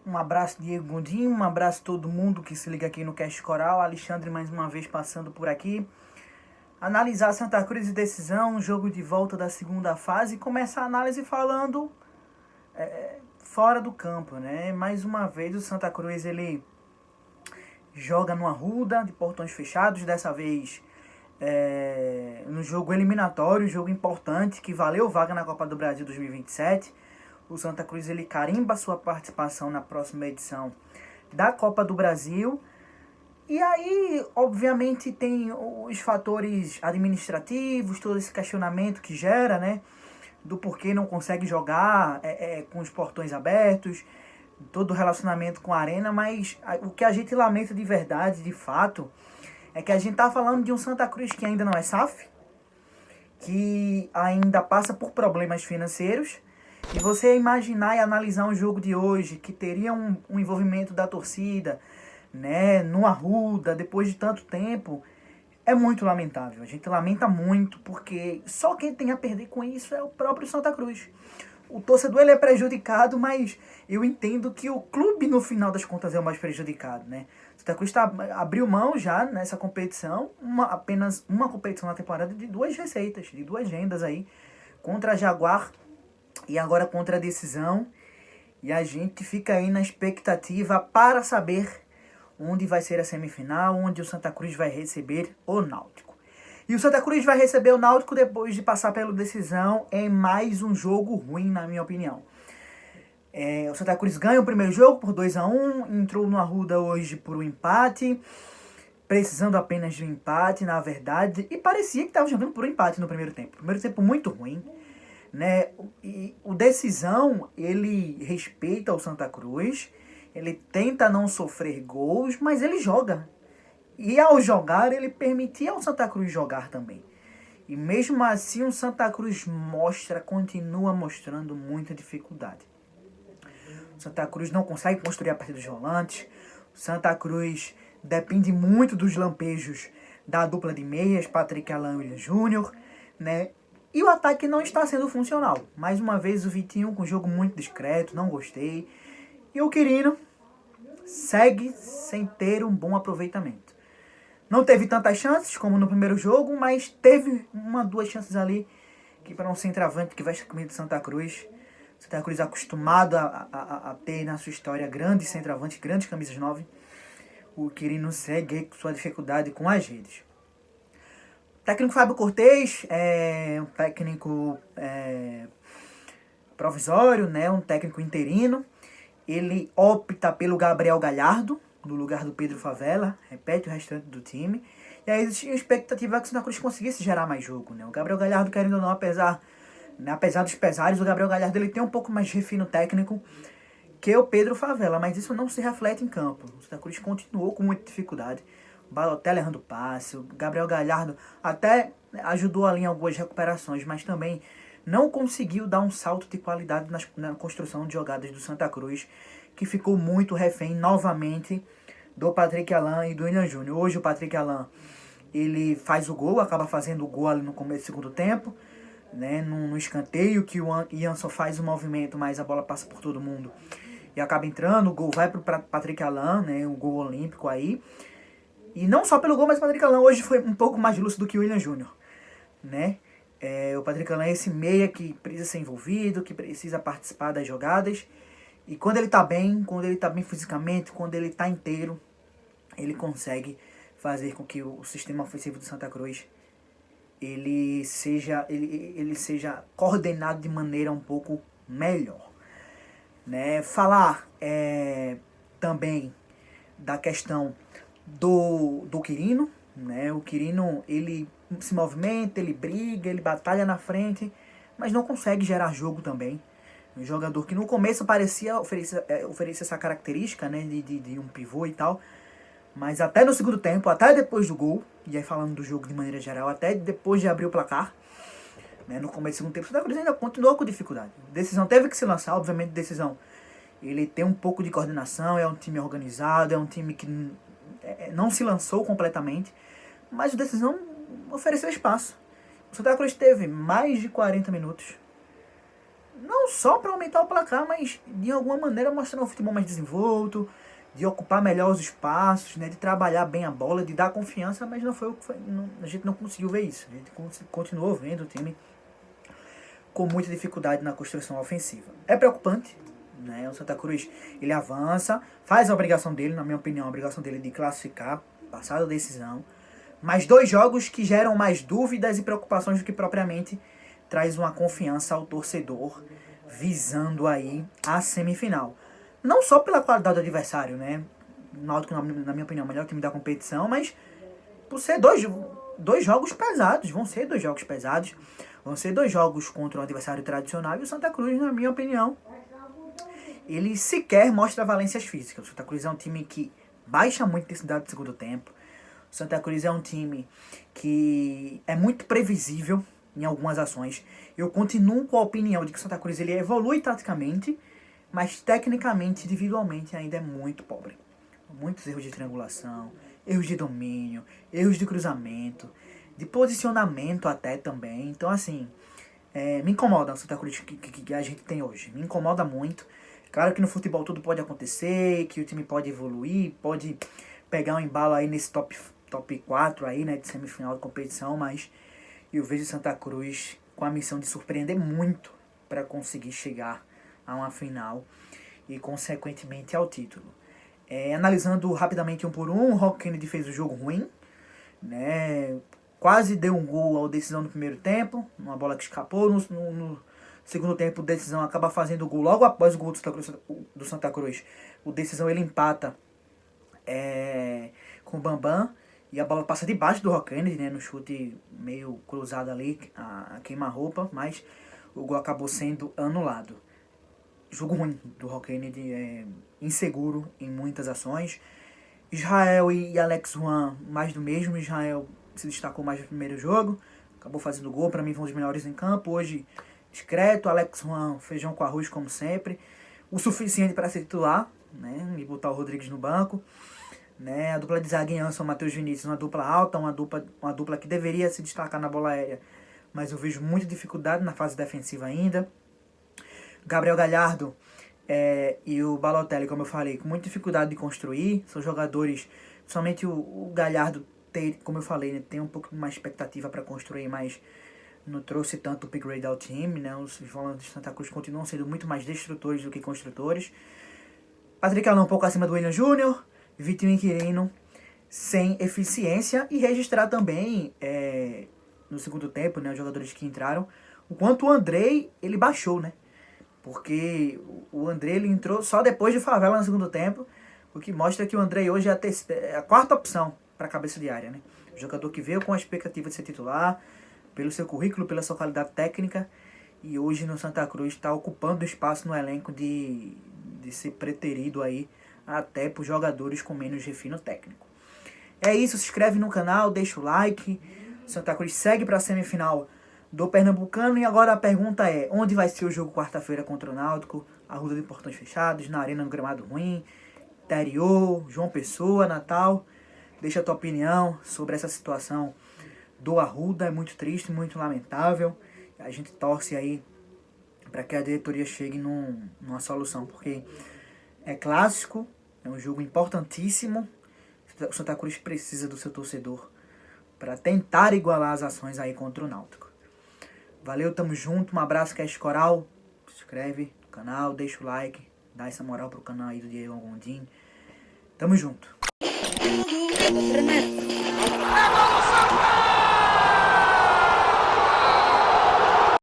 Um abraço, Diego Gondim, um abraço a todo mundo que se liga aqui no Cast Coral. Alexandre mais uma vez passando por aqui. Analisar Santa Cruz e decisão, jogo de volta da segunda fase. E começar a análise falando fora do campo, né? Mais uma vez o Santa Cruz ele joga no Arruda, de portões fechados. Dessa vez no jogo eliminatório, jogo importante que valeu vaga na Copa do Brasil 2027. O Santa Cruz ele carimba sua participação na próxima edição da Copa do Brasil. E aí, obviamente, tem os fatores administrativos, todo esse questionamento que gera, né? Do porquê não consegue jogar com os portões abertos, todo o relacionamento com a arena. Mas o que a gente lamenta de verdade, de fato, é que a gente tá falando de um Santa Cruz que ainda não é SAF, que ainda passa por problemas financeiros. E você imaginar e analisar um jogo de hoje que teria um envolvimento da torcida, né, no Arruda, depois de tanto tempo, é muito lamentável. A gente lamenta muito, porque só quem tem a perder com isso é o próprio Santa Cruz. O torcedor ele é prejudicado, mas eu entendo que o clube, no final das contas, é o mais prejudicado, né? Santa Cruz abriu mão já nessa competição, apenas uma competição na temporada de 2 receitas, de 2 rendas aí, contra a Jaguar e agora contra a decisão. E a gente fica aí na expectativa para saber onde vai ser a semifinal, onde o Santa Cruz vai receber o Náutico. E o Santa Cruz vai receber o Náutico depois de passar pela decisão em mais um jogo ruim, na minha opinião. O Santa Cruz ganha o primeiro jogo por 2-1, entrou no Arruda hoje por um empate, precisando apenas de um empate, na verdade, e parecia que estava jogando por um empate no primeiro tempo. Primeiro tempo muito ruim, né? E o Decisão, ele respeita o Santa Cruz, ele tenta não sofrer gols, mas ele joga. E ao jogar, ele permitia ao Santa Cruz jogar também. E mesmo assim, o Santa Cruz continua mostrando muita dificuldade. O Santa Cruz não consegue construir a partir dos volantes. O Santa Cruz depende muito dos lampejos da dupla de meias, Patrick Alan e William Júnior, né? E o ataque não está sendo funcional. Mais uma vez o Vitinho com um jogo muito discreto, não gostei. E o Quirino segue sem ter um bom aproveitamento. Não teve tantas chances como no primeiro jogo, mas teve 1-2 chances ali que para um centroavante que veste a camisa do Santa Cruz. Santa Cruz acostumado a ter na sua história grandes centroavantes, grandes camisas 9. O Quirino segue com sua dificuldade com as redes. O técnico Fábio Cortez é um técnico provisório, né, um técnico interino. Ele opta pelo Gabriel Galhardo, no lugar do Pedro Favela, repete o restante do time. E aí existia a expectativa que o Santa Cruz conseguisse gerar mais jogo, né? O Gabriel Galhardo, querendo ou não, apesar dos pesares, o Gabriel Galhardo ele tem um pouco mais de refino técnico que o Pedro Favela, mas isso não se reflete em campo. O Santa Cruz continuou com muita dificuldade. O Balotelli errando passe, o Gabriel Galhardo até ajudou ali em algumas recuperações, mas também não conseguiu dar um salto de qualidade na construção de jogadas do Santa Cruz, que ficou muito refém novamente do Patrick Alan e do William Júnior. Hoje o Patrick Alan ele faz o gol, acaba fazendo o gol ali no começo do segundo tempo, né, no escanteio que o Ian só faz o movimento, mas a bola passa por todo mundo e acaba entrando, o gol vai para o Patrick Alan, né, o gol olímpico aí. E não só pelo gol, mas o Patrick Alan hoje foi um pouco mais lúcido do que o William Júnior, né? O Patrick Alan é esse meia que precisa ser envolvido, que precisa participar das jogadas. E quando ele tá bem fisicamente, quando ele tá inteiro, ele consegue fazer com que o sistema ofensivo do Santa Cruz ele seja coordenado de maneira um pouco melhor, né? Falar também da questão do Quirino, né? O Quirino ele se movimenta, ele briga, ele batalha na frente, mas não consegue gerar jogo também. Um jogador que no começo parecia oferecer essa característica, né, de um pivô e tal, mas até no segundo tempo, até depois do gol, e aí falando do jogo de maneira geral, até depois de abrir o placar, né, no começo do segundo tempo, o Santa Cruz ainda continuou com dificuldade. Decisão teve que se lançar, obviamente Decisão ele tem um pouco de coordenação, é um time organizado, é um time que não se lançou completamente, mas o Decisão ofereceu espaço. O Santa Cruz teve mais de 40 minutos. Não só para aumentar o placar, mas de alguma maneira mostrar um futebol mais desenvolto, de ocupar melhor os espaços, né, de trabalhar bem a bola, de dar confiança, mas não foi o que foi. Não, a gente não conseguiu ver isso. A gente continuou vendo o time com muita dificuldade na construção ofensiva. É preocupante, né? O Santa Cruz, ele avança, faz a obrigação dele, na minha opinião, a obrigação dele de classificar, passar da decisão, mas 2 jogos que geram mais dúvidas e preocupações do que propriamente traz uma confiança ao torcedor, visando aí a semifinal. Não só pela qualidade do adversário, né? O Náutico, na minha opinião, é o melhor time da competição, mas por ser dois jogos pesados, vão ser 2 jogos pesados, vão ser 2 jogos contra um adversário tradicional, e o Santa Cruz, na minha opinião, ele sequer mostra valências físicas. O Santa Cruz é um time que baixa muito a intensidade do segundo tempo. O Santa Cruz é um time que é muito previsível em algumas ações. Eu continuo com a opinião de que o Santa Cruz ele evolui taticamente, mas tecnicamente, individualmente, ainda é muito pobre. Muitos erros de triangulação, erros de domínio, erros de cruzamento, de posicionamento até também. Então, assim, me incomoda o Santa Cruz que a gente tem hoje. Me incomoda muito. Claro que no futebol tudo pode acontecer, que o time pode evoluir, pode pegar um embalo aí nesse top 4 aí, né, de semifinal de competição, mas eu vejo o Santa Cruz com a missão de surpreender muito para conseguir chegar a uma final e, consequentemente, ao título. Analisando rapidamente um por um, o Rock Kennedy fez o jogo ruim, né? Quase deu um gol ao decisão no primeiro tempo, uma bola que escapou. No segundo tempo, o decisão acaba fazendo o gol logo após o gol do Santa Cruz. O decisão ele empata com o Bambam e a bola passa debaixo do Rock Kennedy, né? No chute meio cruzado ali, a queima-roupa, mas o gol acabou sendo anulado. Jogo ruim do Rock Kennedy, inseguro em muitas ações. Israel e Alex Juan, mais do mesmo. Israel se destacou mais no primeiro jogo, acabou fazendo gol, para mim foi um dos melhores em campo. Hoje, discreto. Alex Juan, feijão com arroz como sempre, o suficiente para ser titular, né, e botar o Rodrigues no banco, né. A dupla de zaga em Anderson, Matheus Vinícius, uma dupla alta, uma dupla que deveria se destacar na bola aérea, mas eu vejo muita dificuldade na fase defensiva ainda. Gabriel Galhardo e o Balotelli, como eu falei, com muita dificuldade de construir. São jogadores, somente o Galhardo, como eu falei, né, tem um pouco mais expectativa para construir, mas não trouxe tanto upgrade ao time, né? Os volantes de Santa Cruz continuam sendo muito mais destrutores do que construtores. Patrick Allan um pouco acima do William Júnior, Vitinho e Quirino sem eficiência, e registrar também no segundo tempo, né, os jogadores que entraram, o quanto o Andrei ele baixou, né? Porque o Andrei ele entrou só depois de Favela no segundo tempo, o que mostra que o Andrei hoje é a quarta opção para a cabeça de área, né? O jogador que veio com a expectativa de ser titular, pelo seu currículo, pela sua qualidade técnica, e hoje no Santa Cruz está ocupando espaço no elenco de ser preterido aí até por jogadores com menos refino técnico. É isso, se inscreve no canal, deixa o like. Santa Cruz segue para a semifinal do Pernambucano, e agora a pergunta é: onde vai ser o jogo quarta-feira contra o Náutico? Arruda de Portões Fechados, na Arena, no Gramado Ruim, interior, João Pessoa, Natal? Deixa a tua opinião sobre essa situação do Arruda. É muito triste, muito lamentável. A gente torce aí para que a diretoria chegue numa solução, porque é clássico, é um jogo importantíssimo. O Santa Cruz precisa do seu torcedor para tentar igualar as ações aí contra o Náutico. Valeu, tamo junto, um abraço, Cast Coral. Se inscreve no canal, deixa o like, dá essa moral pro canal aí do Diego Gondim. Tamo junto.